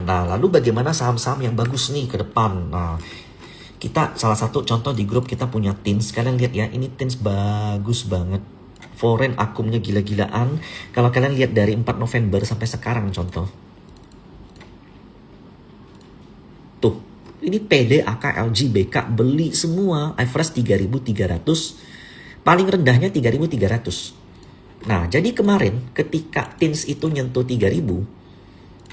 Nah, lalu bagaimana saham-saham yang bagus nih ke depan? Nah, kita salah satu contoh di grup kita punya Tins. Kalian lihat ya, ini Tins bagus banget. Foreign akumnya gila-gilaan. Kalau kalian lihat dari 4 November sampai sekarang contoh. Tuh, ini PD, AK, LG, BK beli semua. IFRS 3.300. Paling rendahnya 3.300. Nah, jadi kemarin ketika Tins itu nyentuh 3.000,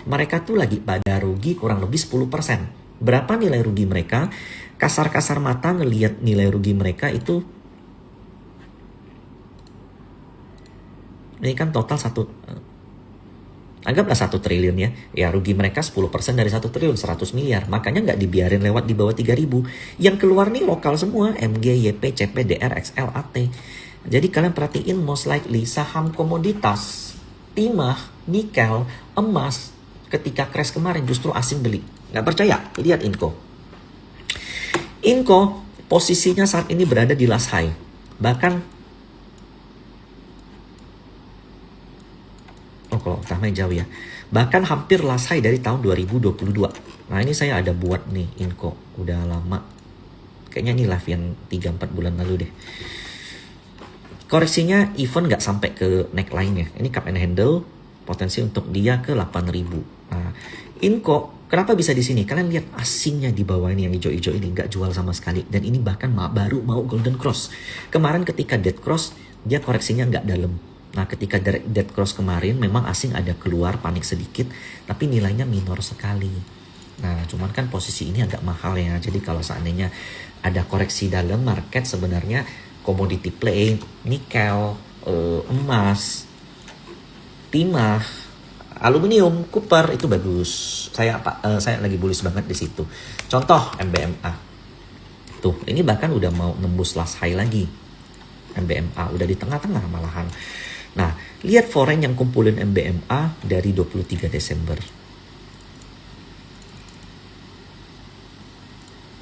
mereka tuh lagi pada rugi kurang lebih 10%. Berapa nilai rugi mereka? Kasar-kasar mata ngelihat nilai rugi mereka itu, ini kan total anggaplah 1 triliun ya. Ya rugi mereka 10% dari 1 triliun, 100 miliar. Makanya nggak dibiarin lewat di bawah 3.000. Yang keluar nih lokal semua, MG, YP, CP, DR, XL, AT. Jadi kalian perhatiin most likely saham komoditas, timah, nikel, emas, ketika crash kemarin justru asing beli. Nggak percaya? Lihat Inco. Inco posisinya saat ini berada di last high. Bahkan, kalau utamanya jauh ya. Bahkan hampir last high dari tahun 2022. Nah ini saya ada buat nih Inco. Udah lama. Kayaknya ini live yang 3-4 bulan lalu deh. Koreksinya even nggak sampai ke neckline-nya. Ini cup and handle. Potensi untuk dia ke 8.000. Nah, Inco kenapa bisa di sini? Kalian lihat asingnya di bawah ini yang hijau-hijau ini nggak jual sama sekali, dan ini bahkan baru mau golden cross. Kemarin ketika dead cross dia koreksinya nggak dalam. Nah, ketika dead cross kemarin memang asing ada keluar panik sedikit, tapi nilainya minor sekali. Nah, cuman kan posisi ini agak mahal ya. Jadi kalau seandainya ada koreksi dalam market, sebenarnya commodity play, nikel, emas, timah, aluminium, copper itu bagus. Saya lagi bullish banget di situ. Contoh MBMA. Tuh, ini bahkan udah mau nembus last high lagi. MBMA udah di tengah-tengah malahan. Nah, lihat foreign yang kumpulin MBMA dari 23 Desember.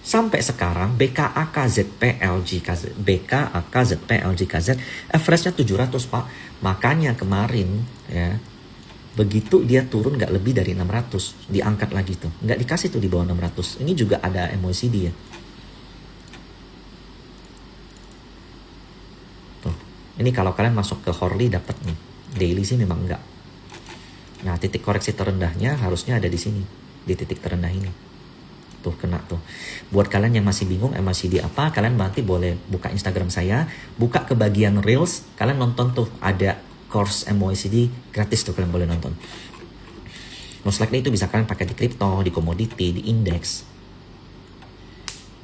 Sampai sekarang BKA, KZP, LG, BKA, KZP, LG, KZ, average-nya 700, Pak. Makanya kemarin ya, begitu dia turun nggak lebih dari 600, diangkat lagi tuh. Nggak dikasih tuh di bawah 600. Ini juga ada MOCD ya. Tuh. Ini kalau kalian masuk ke Horley dapat nih. Daily sih memang enggak. Nah, titik koreksi terendahnya harusnya ada di sini. Di titik terendah ini. Tuh, kena tuh. Buat kalian yang masih bingung MOCD apa, kalian nanti boleh buka Instagram saya. Buka ke bagian Reels. Kalian nonton tuh, ada course MOCD gratis tuh, kalian boleh nonton. Most likely itu bisa kalian pakai di crypto, di commodity, di index.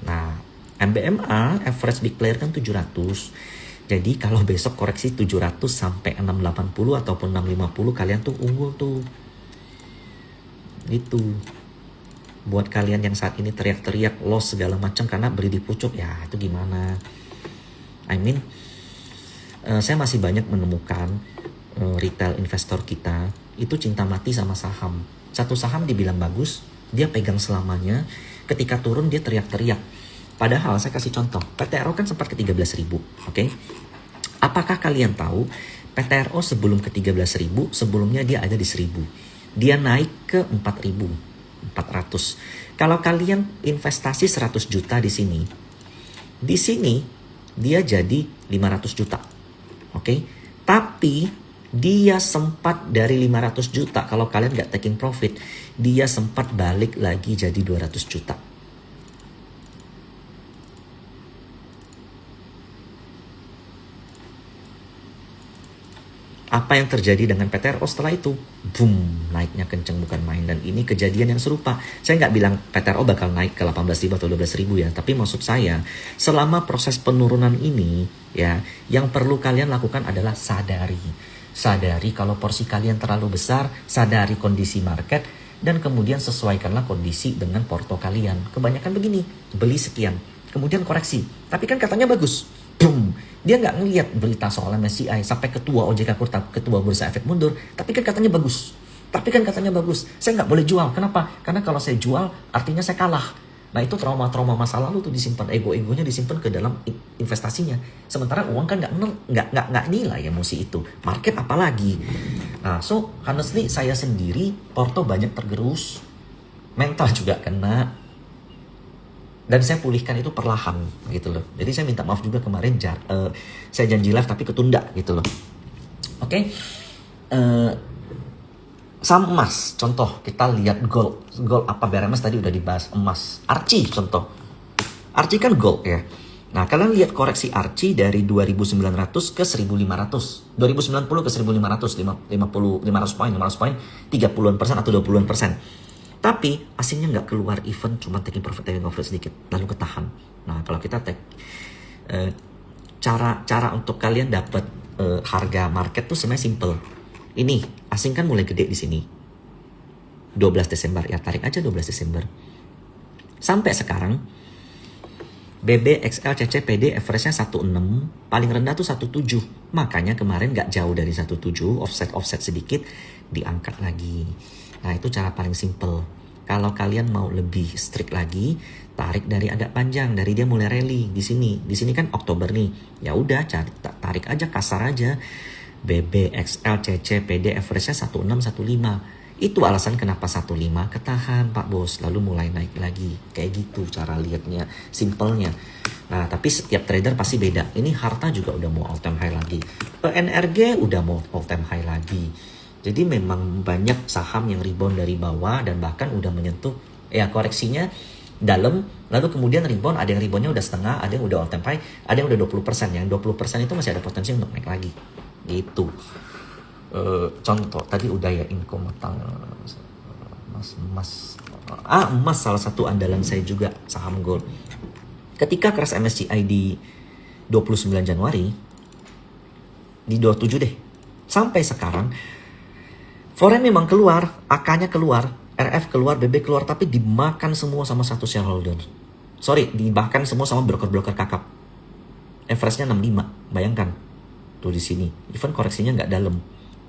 Nah, MBMA average big player kan 700. Jadi kalau besok koreksi 700 sampai 680 ataupun 650, kalian tuh unggul tuh. Itu. Buat kalian yang saat ini teriak-teriak loss segala macam karena beli di pucuk, ya itu gimana? Saya masih banyak menemukan retail investor kita itu cinta mati sama saham. Satu saham dibilang bagus, dia pegang selamanya. Ketika turun dia teriak-teriak. Padahal saya kasih contoh, PTRO kan sempat ke 13.000, oke? Apakah kalian tahu PTRO sebelum ke 13.000, sebelumnya dia ada di 1.000. Dia naik ke 4.400. Kalau kalian investasi 100 juta di sini dia jadi 500 juta. Oke? Tapi dia sempat dari 500 juta, kalau kalian nggak taking profit, dia sempat balik lagi jadi 200 juta. Apa yang terjadi dengan PTRO setelah itu? Boom, naiknya kenceng bukan main. Dan ini kejadian yang serupa. Saya nggak bilang PTRO bakal naik ke 18.000 atau 12.000 ya. Tapi maksud saya, selama proses penurunan ini, ya, yang perlu kalian lakukan adalah sadari. Sadari kalau porsi kalian terlalu besar, sadari kondisi market, dan kemudian sesuaikanlah kondisi dengan porto kalian. Kebanyakan begini, beli sekian, kemudian koreksi. Tapi kan katanya bagus. Boom. Dia nggak ngelihat berita soal MSCI sampai ketua OJK ketua Bursa Efek mundur. Tapi kan katanya bagus. Saya nggak boleh jual. Kenapa? Karena kalau saya jual artinya saya kalah. Nah itu trauma-trauma masa lalu tuh disimpan, ego-egonya disimpan ke dalam investasinya. Sementara uang kan nggak nilai emosi itu. Market apalagi. Nah so honestly saya sendiri porto banyak tergerus. mental juga kena, dan saya pulihkan itu perlahan gitu loh. Jadi saya minta maaf juga kemarin saya janji live tapi ketunda gitu loh. Oke. Saham emas, contoh kita lihat gold apa BRMS tadi udah dibahas. Emas, Archie contoh, Archie kan gold ya. Nah kalian lihat koreksi Archie dari 2.900 ke 1.500, 2090 ke 1.500, 500 poin, 30% atau 20%. Tapi asingnya nggak keluar, event cuma taking profit sedikit lalu ketahan. Nah kalau kita take cara untuk kalian dapat harga market tuh sebenarnya simple. Ini asing kan mulai gede di sini. 12 Desember ya, tarik aja 12 Desember. Sampai sekarang BB, XL, CC, PD average-nya 16, paling rendah tuh 17. Makanya kemarin nggak jauh dari 17, offset sedikit, diangkat lagi. Nah, itu cara paling simple. Kalau kalian mau lebih strict lagi, tarik dari agak panjang, dari dia mulai rally di sini. Di sini kan Oktober nih. Ya udah, tarik aja kasar aja. BB, XL, CC, PD average-nya 16, 15. Itu alasan kenapa 15 ketahan Pak Bos, lalu mulai naik lagi. Kayak gitu cara lihatnya, simpelnya. Nah, tapi setiap trader pasti beda. Ini Harta juga udah mau all time high lagi. PNRG udah mau all time high lagi. Jadi memang banyak saham yang rebound dari bawah dan bahkan udah menyentuh koreksinya dalam, lalu kemudian rebound, ada yang reboundnya udah setengah, ada yang udah all time high, ada yang udah 20%. Yang 20% itu masih ada potensi untuk naik lagi. Gitu. Contoh tadi udah ya, Inco Metal, emas salah satu andalan saya juga, saham gold. Ketika crash MSCI di 29 Januari, di 27 deh, sampai sekarang foreign memang keluar, AK-nya keluar, RF keluar, BB keluar, tapi dimakan semua sama satu shareholder. Dimakan semua sama broker-broker kakap. Average-nya 65, bayangkan tuh di sini. Even koreksinya nggak dalam.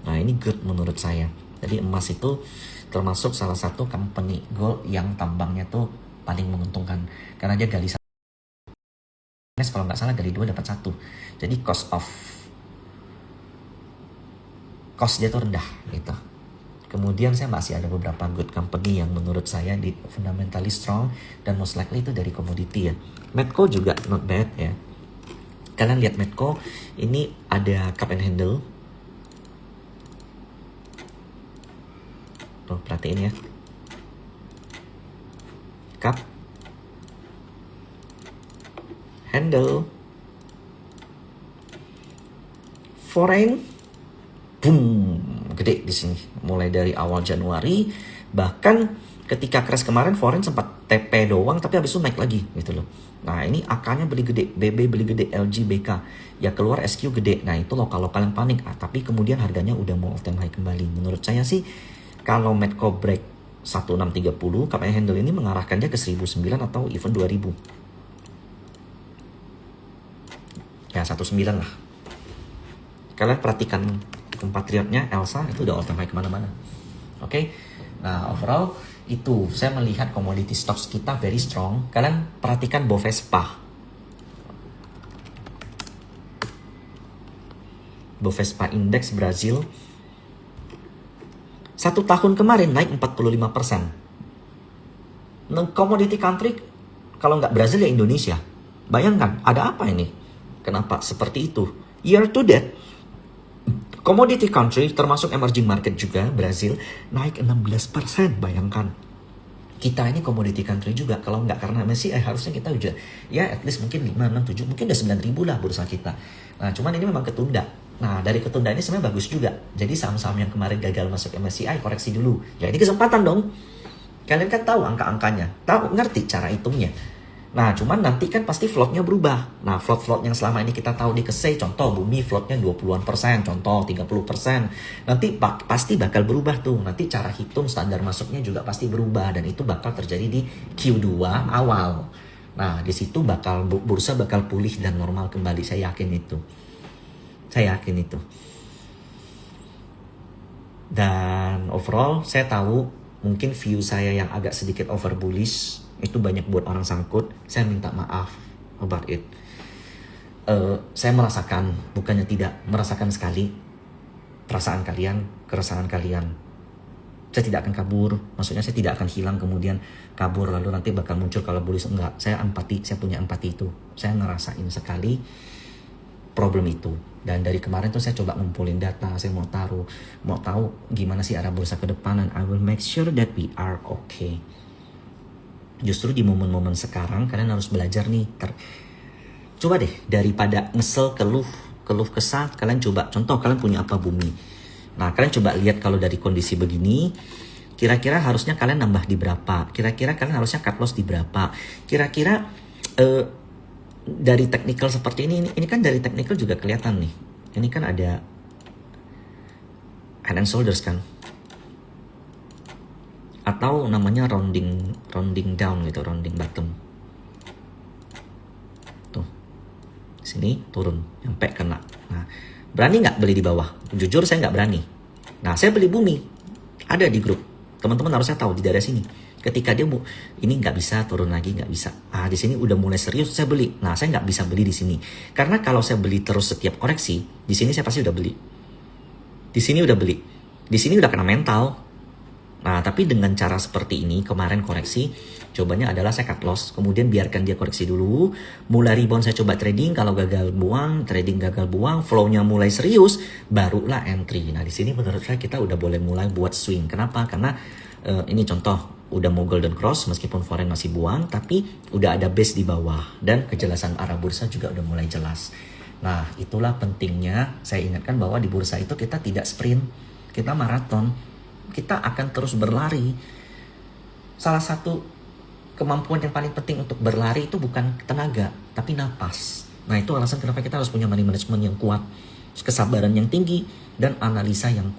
Nah ini good menurut saya. Jadi emas itu termasuk salah satu company gold yang tambangnya tuh paling menguntungkan. Karena dia gali satu, kalau nggak salah gali 2 dapat 1. Jadi cost dia tuh rendah gitu. Kemudian saya masih ada beberapa good company yang menurut saya di fundamentally strong dan most likely itu dari komoditi ya. Medco juga not bad ya. Kalian lihat Medco ini ada cup and handle. Tuh, perhatiin ya. Cup handle foreign, boom, gede di sini. Mulai dari awal Januari, bahkan ketika crash kemarin foreign sempat TP doang, tapi habis itu naik lagi gitu loh. Nah ini AK-nya beli gede, BB beli gede, LG, BK, ya keluar SQ gede. Nah itu lokal-lokal yang panik. Tapi kemudian harganya udah mau all time high kembali. Menurut saya sih kalau Medco break 1630, cup and handle ini mengarahkan dia ke 1009 atau even 2000. Ya 19 lah. Kalian perhatikan compatriotnya Elsa itu udah all time high kemana-mana. Oke. Nah overall itu saya melihat commodity stocks kita very strong. Kalian perhatikan Bovespa. Bovespa Index Brazil 1 tahun kemarin naik 45%. Commodity country kalau nggak Brazil ya Indonesia. Bayangkan ada apa ini? Kenapa seperti itu? Year to date commodity country termasuk emerging market juga Brazil naik 16%. Bayangkan. Kita ini commodity country juga. Kalau nggak karena MSCI harusnya kita udah ya at least mungkin 5, 6, 7, mungkin udah 9.000 lah bursa kita. Nah cuman ini memang ketunda. Nah dari ketunda ini sebenarnya bagus juga. Jadi saham-saham yang kemarin gagal masuk MSCI koreksi dulu. Ya ini kesempatan dong. Kalian kan tahu angka-angkanya. Tahu, ngerti cara hitungnya. Nah cuman nanti kan pasti floatnya berubah. Nah float yang selama ini kita tahu di KSEI, contoh Bumi floatnya 20-an%, contoh 30%. Nanti pasti bakal berubah tuh. Nanti cara hitung standar masuknya juga pasti berubah. Dan itu bakal terjadi di Q2 awal. Nah di situ bursa bakal pulih dan normal kembali. Saya yakin itu. Dan overall saya tahu mungkin view saya yang agak sedikit over bullish itu banyak buat orang sangkut. Saya minta maaf about it. Saya merasakan, bukannya tidak, merasakan sekali perasaan kalian, keresahan kalian. Saya tidak akan kabur, maksudnya saya tidak akan hilang kemudian kabur lalu nanti bakal muncul kalau bullish. Enggak, saya empati, saya punya empati itu. Saya ngerasain sekali problem itu. Dan dari kemarin tuh saya coba ngumpulin data, saya mau tahu gimana sih arah bursa ke depan, and I will make sure that we are okay. Justru di momen-momen sekarang kalian harus belajar nih. Coba deh, daripada ngesel, keluh kesah, kalian coba contoh, kalian punya apa bumi. Nah, kalian coba lihat kalau dari kondisi begini, kira-kira harusnya kalian nambah di berapa? Kira-kira kalian harusnya cut loss di berapa? Kira-kira dari technical seperti ini kan dari technical juga kelihatan nih. Ini kan ada head and shoulders kan? Atau namanya rounding down gitu, rounding bottom. Tuh. Sini turun, sampai kena. Nah, berani nggak beli di bawah? Jujur saya nggak berani. Nah, saya beli bumi. Ada di grup. Teman-teman harusnya tahu di daerah sini. Ketika dia ini nggak bisa turun lagi, nggak bisa. Di sini udah mulai serius, saya beli. Nah, saya nggak bisa beli di sini. Karena kalau saya beli terus setiap koreksi, di sini saya pasti udah beli. Di sini udah beli. Di sini udah kena mental. Nah, tapi dengan cara seperti ini, kemarin koreksi, cobanya adalah saya cut loss, kemudian biarkan dia koreksi dulu, mulai rebound saya coba trading, kalau gagal buang, flow-nya mulai serius, barulah entry. Nah, di sini menurut saya kita udah boleh mulai buat swing. Kenapa? Karena ini contoh, udah mau golden cross, meskipun foreign masih buang, tapi udah ada base di bawah, dan kejelasan arah bursa juga udah mulai jelas. Nah, itulah pentingnya saya ingatkan bahwa di bursa itu kita tidak sprint, kita maraton. Kita akan terus berlari. Salah satu kemampuan yang paling penting untuk berlari itu bukan tenaga, tapi napas. Nah, itu alasan kenapa kita harus punya money management yang kuat, kesabaran yang tinggi, dan analisa yang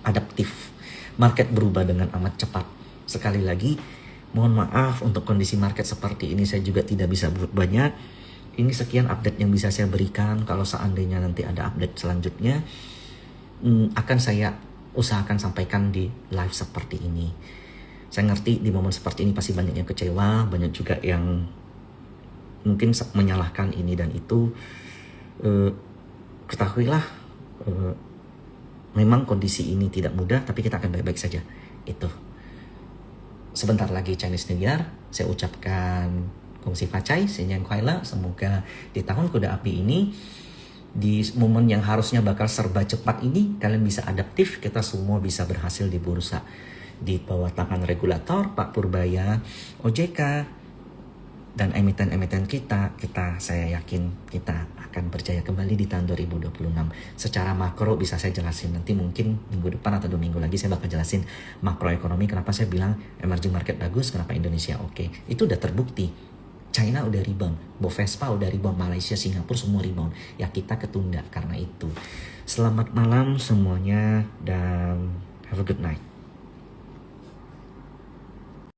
adaptif. Market berubah dengan amat cepat. Sekali lagi, mohon maaf untuk kondisi market seperti ini saya juga tidak bisa buat banyak. Ini sekian update yang bisa saya berikan. Kalau seandainya nanti ada update selanjutnya, akan saya usahakan sampaikan di live seperti ini. Saya ngerti di momen seperti ini pasti banyak yang kecewa, banyak juga yang mungkin menyalahkan ini dan itu. Ketahuilah, memang kondisi ini tidak mudah, tapi kita akan baik-baik saja. Itu. Sebentar lagi Chinese New Year, saya ucapkan Gong Xi Fa Cai, Shenyang Kuaila. Semoga di tahun kuda api ini, di momen yang harusnya bakal serba cepat ini, kalian bisa adaptif, kita semua bisa berhasil di bursa. Di bawah tangan regulator, Pak Purbaya, OJK, dan emiten-emiten kita saya yakin kita akan berjaya kembali di tahun 2026. Secara makro bisa saya jelasin nanti, mungkin minggu depan atau 2 minggu lagi saya bakal jelasin makroekonomi, kenapa saya bilang emerging market bagus, kenapa Indonesia oke. Itu udah terbukti. China udah rebound, Bovespa udah rebound, Malaysia, Singapura semua rebound. Ya kita ketunda karena itu. Selamat malam semuanya dan have a good night.